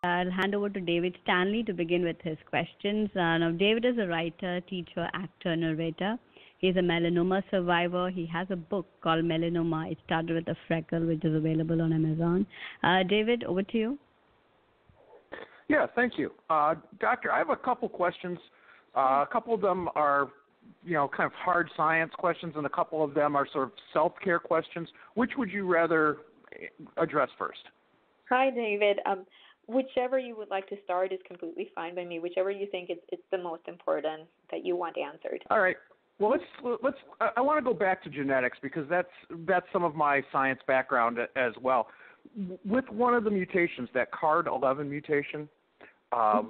I'll hand over to David Stanley to begin with his questions. Now, David is a writer, teacher, actor, narrator. He's a melanoma survivor. He has a book called Melanoma. It started with a freckle, which is available on Amazon. David, over to you. Yeah, thank you. Doctor, I have a couple questions. A couple of them are, kind of hard science questions, and a couple of them are sort of self-care questions. Which would you rather address first? Hi, David. Whichever you would like to start is completely fine by me. Whichever you think it's the most important that you want answered. All right. Well, let's. I want to go back to genetics because that's some of my science background as well. With one of the mutations, that CARD11 mutation, that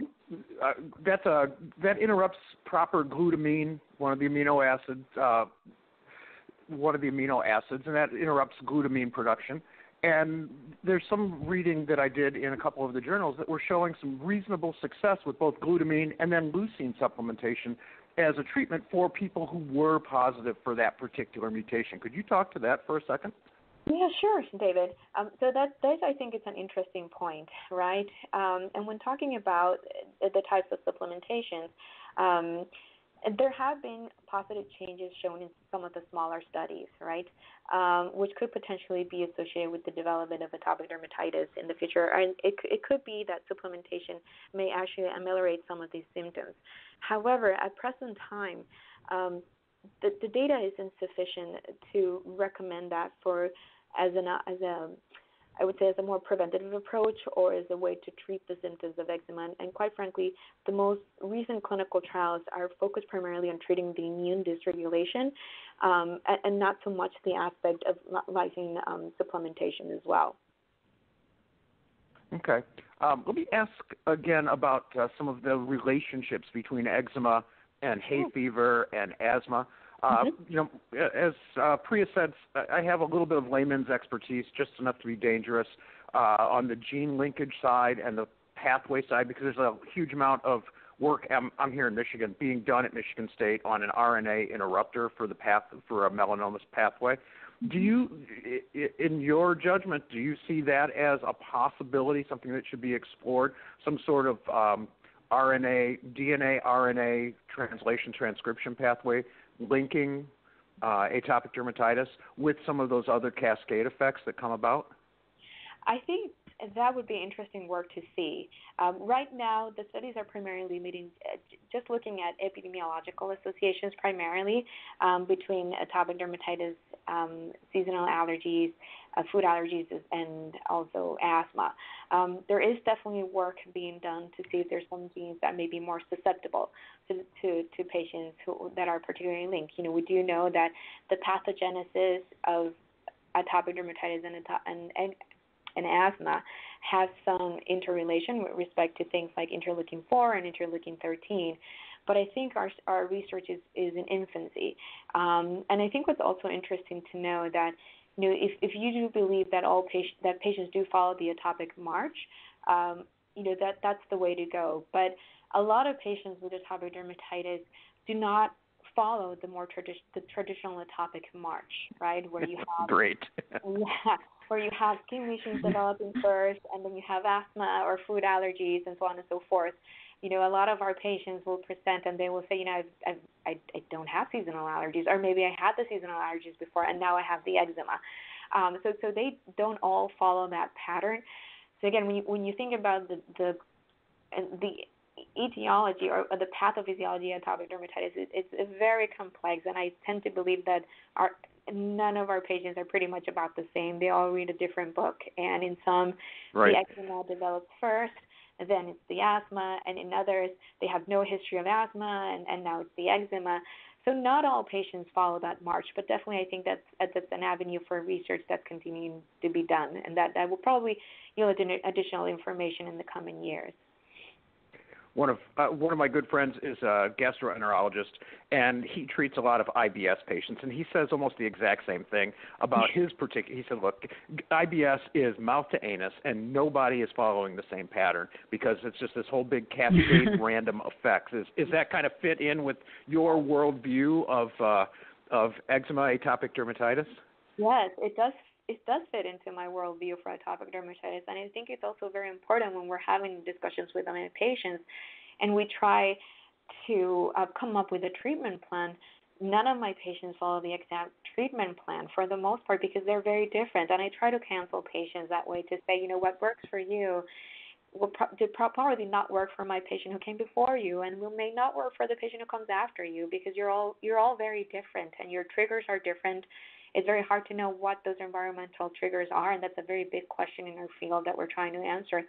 interrupts proper glutamine, one of the amino acids, and that interrupts glutamine production. And there's some reading that I did in a couple of the journals that were showing some reasonable success with both glutamine and then leucine supplementation as a treatment for people who were positive for that particular mutation. Could you talk to that for a second? Yeah, sure, David. So that I think it's an interesting point, right? And when talking about the types of supplementations, there have been positive changes shown in some of the smaller studies, right, which could potentially be associated with the development of atopic dermatitis in the future. And it could be that supplementation may actually ameliorate some of these symptoms. However, at present time, the data is insufficient to recommend that I would say as a more preventative approach or as a way to treat the symptoms of eczema. And quite frankly, the most recent clinical trials are focused primarily on treating the immune dysregulation and not so much the aspect of lysine supplementation as well. Okay. Let me ask again about some of the relationships between eczema and hay fever and asthma. As Priya said, I have a little bit of layman's expertise, just enough to be dangerous, on the gene linkage side and the pathway side, because there's a huge amount of work. I'm here in Michigan, being done at Michigan State on an RNA interrupter for a melanoma pathway. Do you, in your judgment, do you see that as a possibility, something that should be explored, some sort of DNA RNA translation transcription pathway linking atopic dermatitis with some of those other cascade effects that come about? I think that would be interesting work to see. Right now, the studies are primarily just looking at epidemiological associations primarily between atopic dermatitis, seasonal allergies, food allergies, and also asthma. There is definitely work being done to see if there's some genes that may be more susceptible to patients that are particularly linked. We do know that the pathogenesis of atopic dermatitis and asthma have some interrelation with respect to things like interleukin-4 and interleukin-13. But I think our research is in infancy. And I think what's also interesting to know that if you do believe that that patients do follow the atopic march, that's the way to go. But a lot of patients with atopic dermatitis do not follow the traditional atopic march, right? Where you have great. Where you have skin lesions developing first, and then you have asthma or food allergies, and so on and so forth. A lot of our patients will present and they will say, I don't have seasonal allergies, or maybe I had the seasonal allergies before and now I have the eczema. So they don't all follow that pattern. So again, when you think about the etiology or the pathophysiology of atopic dermatitis, it's very complex, and I tend to believe that none of our patients are pretty much about the same. They all read a different book, and in some, the eczema develops first, and then it's the asthma, and in others, they have no history of asthma, and now it's the eczema. So not all patients follow that march, but definitely I think that's an avenue for research that's continuing to be done, and that will probably yield additional information in the coming years. One of my good friends is a gastroenterologist, and he treats a lot of IBS patients, and he says almost the exact same thing about his particular. He said, look, IBS is mouth to anus, and nobody is following the same pattern because it's just this whole big cascade random effects. Is that kind of fit in with your worldview of eczema, atopic dermatitis? Yes, it does it does fit into my worldview for atopic dermatitis, and I think it's also very important when we're having discussions with my patients, and we try to come up with a treatment plan. None of my patients follow the exact treatment plan for the most part because they're very different, and I try to counsel patients that way to say, what works for you did probably not work for my patient who came before you, and may not work for the patient who comes after you, because you're all very different and your triggers are different. It's very hard to know what those environmental triggers are, and that's a very big question in our field that we're trying to answer.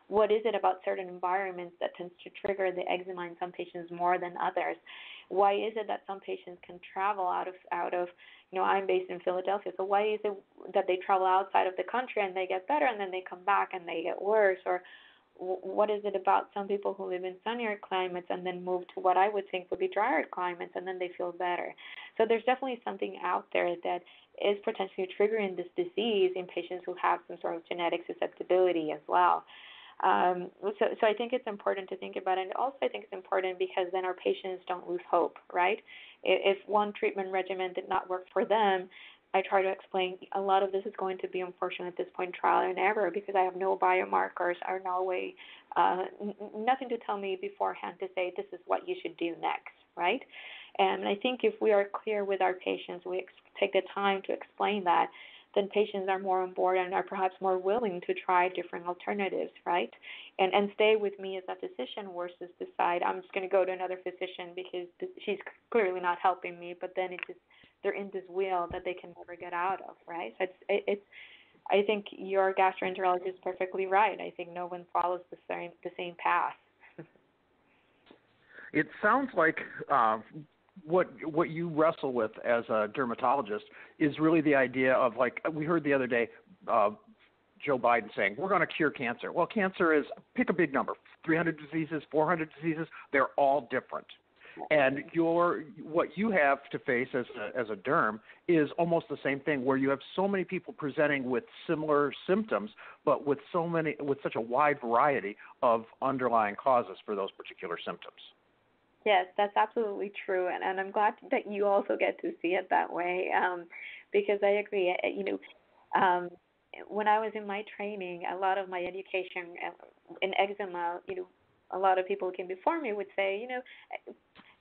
What is it about certain environments that tends to trigger the eczema in some patients more than others? Why is it that some patients can travel out of I'm based in Philadelphia, so why is it that they travel outside of the country and they get better, and then they come back and they get worse? Or what is it about some people who live in sunnier climates and then move to what I would think would be drier climates and then they feel better? So there's definitely something out there that is potentially triggering this disease in patients who have some sort of genetic susceptibility as well. So I think it's important to think about it. And also I think it's important because then our patients don't lose hope, right? If one treatment regimen did not work for them, I try to explain a lot of this is going to be, unfortunately, at this point, trial and error, because I have no biomarkers or no way, nothing to tell me beforehand to say this is what you should do next, right? And I think if we are clear with our patients, we take the time to explain that, then patients are more on board and are perhaps more willing to try different alternatives, right? And stay with me as a physician versus decide I'm just going to go to another physician because she's clearly not helping me, but then they're in this wheel that they can never get out of, right? So I think your gastroenterologist is perfectly right. I think no one follows the same path. It sounds like what you wrestle with as a dermatologist is really the idea of, like we heard the other day, Joe Biden saying, we're going to cure cancer. Well, cancer is, pick a big number, 300 diseases, 400 diseases, they're all different. And what you have to face as a derm is almost the same thing, where you have so many people presenting with similar symptoms, but with such a wide variety of underlying causes for those particular symptoms. Yes, that's absolutely true, and I'm glad that you also get to see it that way, because I agree. When I was in my training, a lot of my education in eczema, a lot of people who came before me would say,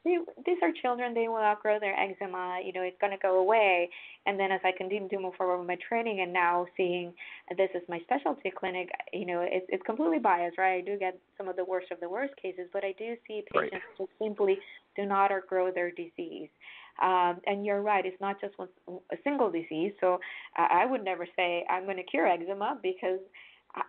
these are children, they will outgrow their eczema, it's going to go away. And then as I continue to move forward with my training and now seeing this is my specialty clinic, it's completely biased, right? I do get some of the worst cases, but I do see patients who simply do not outgrow their disease. And you're right, it's not just a single disease. So I would never say I'm going to cure eczema, because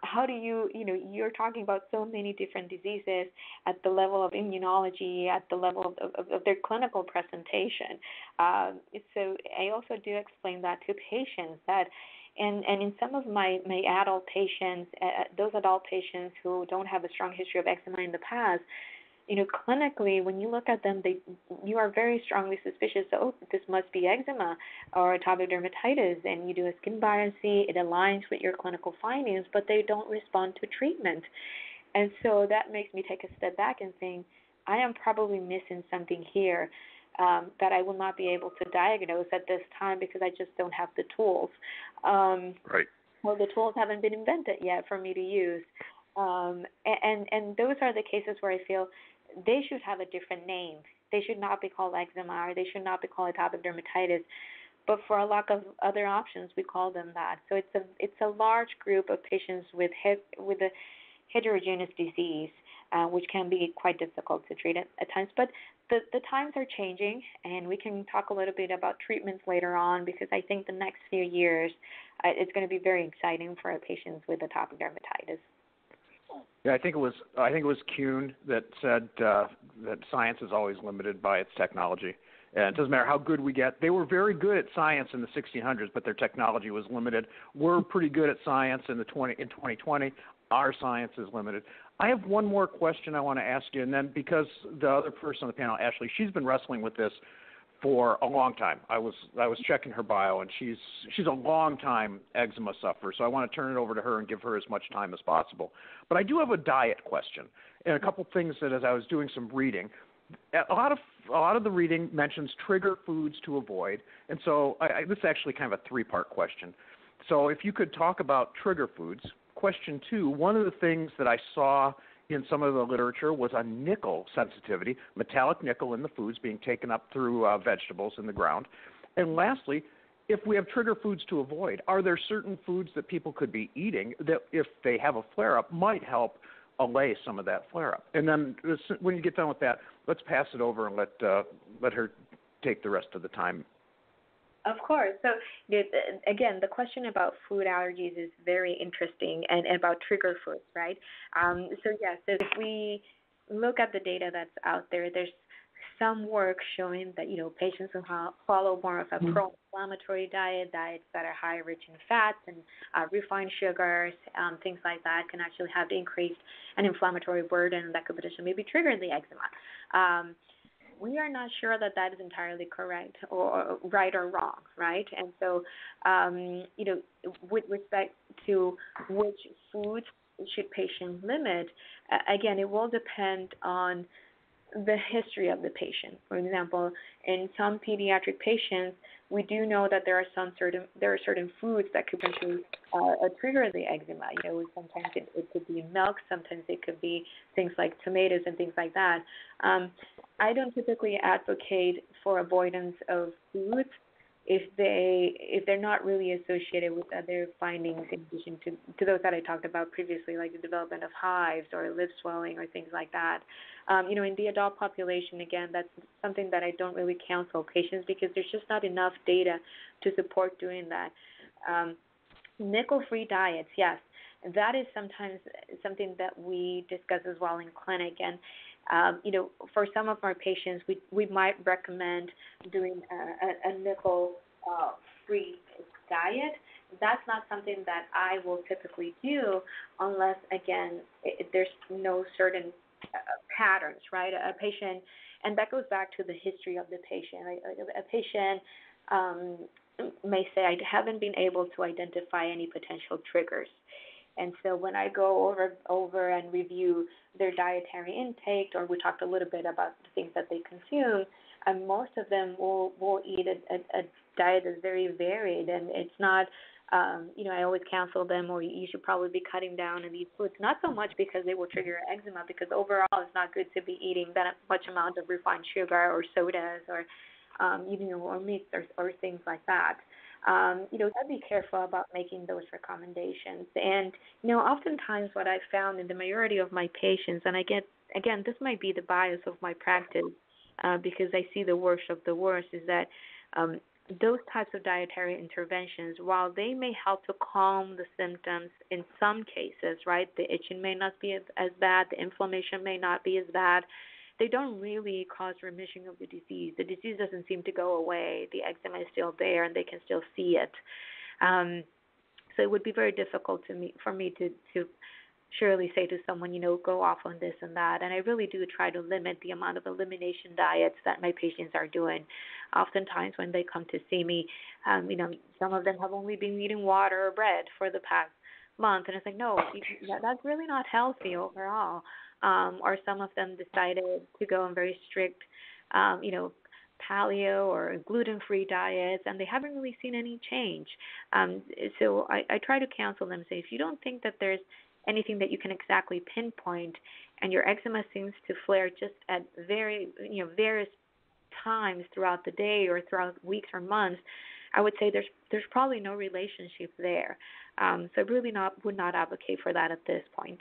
how do you're talking about so many different diseases at the level of immunology, at the level of their clinical presentation. So I also do explain that to patients that, and in some of my adult patients, those adult patients who don't have a strong history of eczema in the past, clinically, when you look at them, you are very strongly suspicious, this must be eczema or atopic dermatitis, and you do a skin biopsy, it aligns with your clinical findings, but they don't respond to treatment. And so that makes me take a step back and think, I am probably missing something here that I will not be able to diagnose at this time because I just don't have the tools. Right. Well, the tools haven't been invented yet for me to use. And those are the cases where I feel they should have a different name. They should not be called eczema, or they should not be called atopic dermatitis. But for a lack of other options, we call them that. So it's a large group of patients with a heterogeneous disease, which can be quite difficult to treat at times. But the times are changing, and we can talk a little bit about treatments later on, because I think the next few years it's going to be very exciting for our patients with atopic dermatitis. Yeah, I think it was Kuhn that said that science is always limited by its technology, and it doesn't matter how good we get. They were very good at science in the 1600s, but their technology was limited. We're pretty good at science in 2020. Our science is limited. I have one more question I want to ask you, and then because the other person on the panel, Ashley, she's been wrestling with this for a long time. I was checking her bio, and she's a long time eczema sufferer, so I want to turn it over to her and give her as much time as possible. But I do have a diet question and a couple things that, as I was doing some reading, a lot of the reading mentions trigger foods to avoid, and so this is actually kind of a three-part question. So if you could talk about trigger foods. Question 2, one of the things that I saw in some of the literature was a nickel sensitivity, metallic nickel in the foods being taken up through vegetables in the ground. And lastly, if we have trigger foods to avoid, are there certain foods that people could be eating that, if they have a flare-up, might help allay some of that flare-up? And then when you get done with that, let's pass it over and let her take the rest of the time. Of course. So, again, the question about food allergies is very interesting, and about trigger foods, right? So if we look at the data that's out there, there's some work showing that, patients who follow more of a pro-inflammatory diets that are high rich in fats and refined sugars, things like that, can actually have increased an inflammatory burden that could potentially maybe trigger the eczema. We are not sure that is entirely correct or right or wrong, right? And so, with respect to which foods should patients limit, again, it will depend on the history of the patient. For example, in some pediatric patients, we do know that there are certain foods that could potentially trigger the eczema. Sometimes it could be milk, sometimes it could be things like tomatoes and things like that. I don't typically advocate for avoidance of foods if they're not really associated with other findings in addition to those that I talked about previously, like the development of hives or lip swelling or things like that. In the adult population, again, that's something that I don't really counsel patients because there's just not enough data to support doing that. Nickel-free diets, yes, that is sometimes something that we discuss as well in clinic. And for some of our patients, we might recommend doing a nickel-free diet. That's not something that I will typically do unless, again, there's no certain patterns, right? A patient, and that goes back to the history of the patient. A patient may say, I haven't been able to identify any potential triggers. And so when I go over and review their dietary intake, or we talked a little bit about the things that they consume, and most of them will eat a diet that's very varied, and it's not, I always counsel them, or you should probably be cutting down on these foods, not so much because they will trigger eczema, because overall it's not good to be eating that much amount of refined sugar or sodas or or meats or things like that. I'd be careful about making those recommendations. And, oftentimes what I've found in the majority of my patients, and again, this might be the bias of my practice because I see the worst of the worst, is that those types of dietary interventions, while they may help to calm the symptoms in some cases, right, the itching may not be as bad, the inflammation may not be as bad, they don't really cause remission of the disease. The disease doesn't seem to go away. The eczema is still there, and they can still see it. So it would be very difficult for me to surely say to someone, go off on this and that. And I really do try to limit the amount of elimination diets that my patients are doing. Oftentimes when they come to see me, some of them have only been eating water or bread for the past month. And it's like, no, that's really not healthy overall. Or some of them decided to go on very strict, paleo or gluten-free diets, and they haven't really seen any change. So I try to counsel them, say, if you don't think that there's anything that you can exactly pinpoint, and your eczema seems to flare just at various times throughout the day or throughout weeks or months, I would say there's probably no relationship there. So I really would not advocate for that at this point.